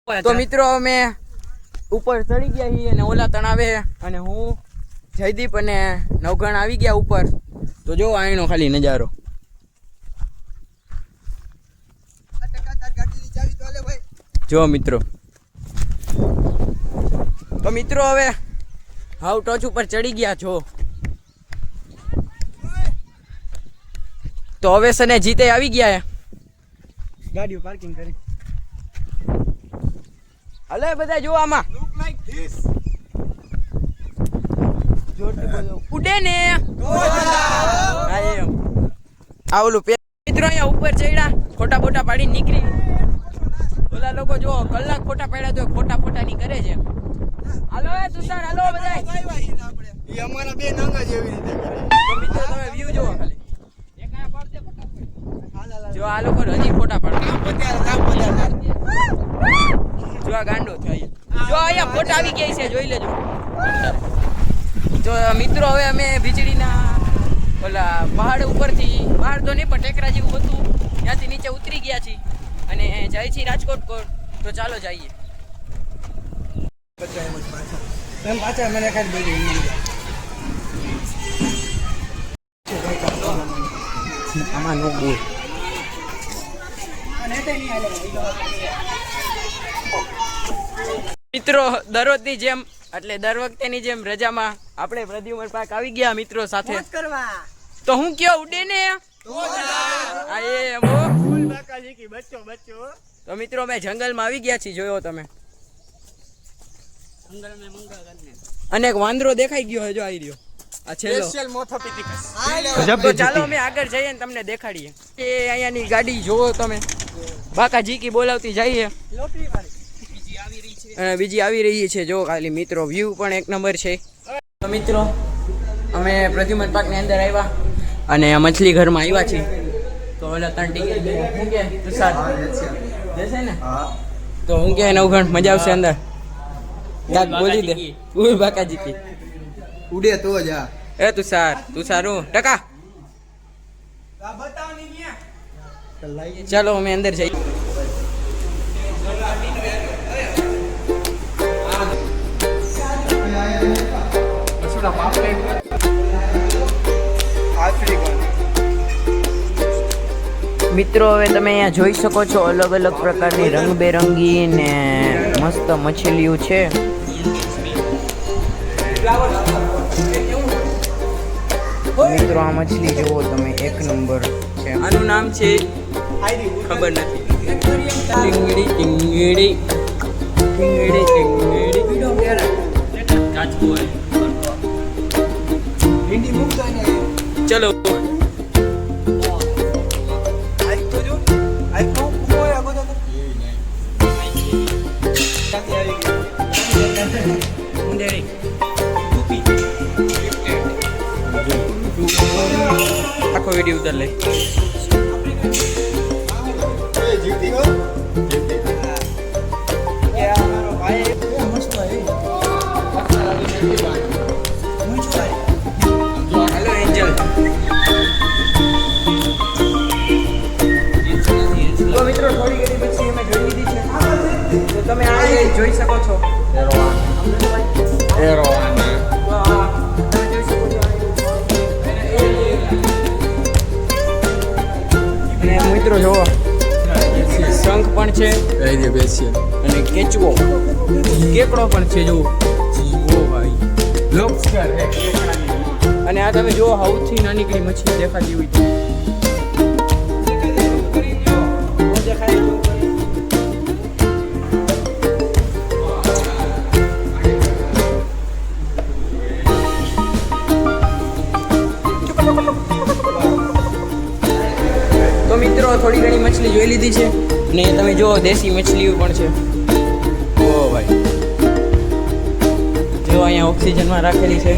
તો મિત્રો અમે ઉપર ચડી ગયા છીએ અને ઓલા તણાવે અને હું જયદીપ અને નવઘણ આવી ગયા ઉપર. તો જો આઈનો ખાલી નજારો. જો મિત્રો, તો મિત્રો હવે હાવ ટોચ ઉપર ચડી ગયા છો. તો હવે સને જીતે આવી ગયા. ગાડીઓ પાર્કિંગ કરી. હલે બધા જો આમાં ઉડે ને આ ઓલું મિત્રો અહીંયા ઉપર ચડ્યા, ફોટા બોટા પાડી નીકળી. ઓલા લોકો જો કલાક ફોટા પાડ્યા તો ફોટા ની કરે છે. હાલો તુષાર, હાલો બધા. ઈ અમારા બે નાંગા જેવી રીતે કરે. તો મિત્રો તમે વ્યૂ જોવો ખાલી. જો આ લોકો હજી ફોટા પાડે. જો આ ગાંડો થાય. જો અહીંયા ફોટા આવી ગયા છે, જોઈ લેજો. તો મિત્રો હવે અમે વીજળીના ઓલા પહાડ ઉપરથી, પહાડ તો નહીં પણ ટેકરા જેવું હતું, ત્યાંથી નીચે ઉતરી ગયા છીએ અને જાય છીએ રાજકોટ કોટ. તો ચાલો જઈએ. પાછા મને ખાલી બોલી આમાં નો બોલ. મિત્રો દરરોજની જેમ એટલે દર વખતેની જેમ રજામાં આપણે પ્રદ્યુમન પાર્ક આવી ગયા મિત્રો સાથે. તો હું કયો ઉડે ને તો મિત્રો અમે જંગલમાં આવી ગયા છીએ, જોયો તમે. અને એક વાંદરો દેખાઈ ગયો હે, જો આવી રહ્યો. આ છેલ્લો. તો ચાલો અમે આગળ જઈએ ને તમને દેખાડીએ. એ અહીંયાની ગાડી જોવો તમે, બાકા જીકી બોલાવતી જઈએ. અને બીજી આવી રહી છે, જો ખાલી મિત્રો વ્યૂ પણ એક નંબર છે. તો મિત્રો અમે પ્રદ્યુમન પાર્કની અંદર આવ્યા અને મછલી ઘરમાં આવ્યા છીએ. તો ઓલા ત્રણ ટિકિટ હું કે તુષાર જશે ને? તો હું કે નવઘણ મજા આવશે અંદર. ગાગ બોલી દે ઉઈ બાકા જીકી ઉડે તો જા. એ તુષાર હું ટકા. ચાલો અમે અંદર જઈએ. મિત્રો હવે તમે અહીંયા જોઈ શકો છો, અલગ અલગ પ્રકારની રંગબેરંગી ને મસ્ત મછલીઓ છે. મિત્રો આ મછલી જુઓ તમે, એક નંબર છે. આનું નામ છે ખબર નથી. ટીંગડી ટીંગડી ટીંગડી ટીંગડી. ચલો આખો વિડીયો ઉતાર લે. Hello Angel. તો મિત્રો થોડી ઘણી પછી અમે જોઈ લીધી છે, તો તમે આ જોઈ શકો છો. મિત્રો જોવો શંખ પણ છે અને કેચવો કેકડો પણ છે. જુઓ ભાઈ, અને આ તમે જુઓ સૌથી નાનીકડી મચ્છી દેખાતી હોય તો. તો મિત્રો થોડી ઘણી મછલી જોઈ લીધી છે ને તમે જો દેશી મછલીઓ પણ છે. ઓ ભાઈ, જો અહીંયા ઓક્સિજનમાં રાખેલી છે.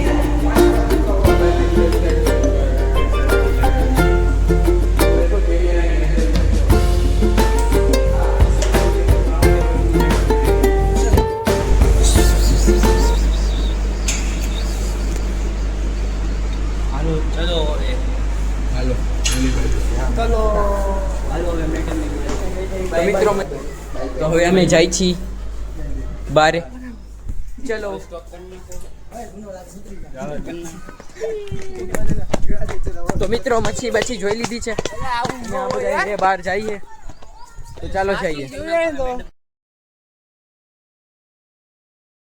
તો મિત્રો તો હવે અમે જાય છીએ બારે ચલો તો મિત્રો મચ્છી બચ્છી જોઈ લીધી છે બહાર જઈએ તો ચાલો જઈએ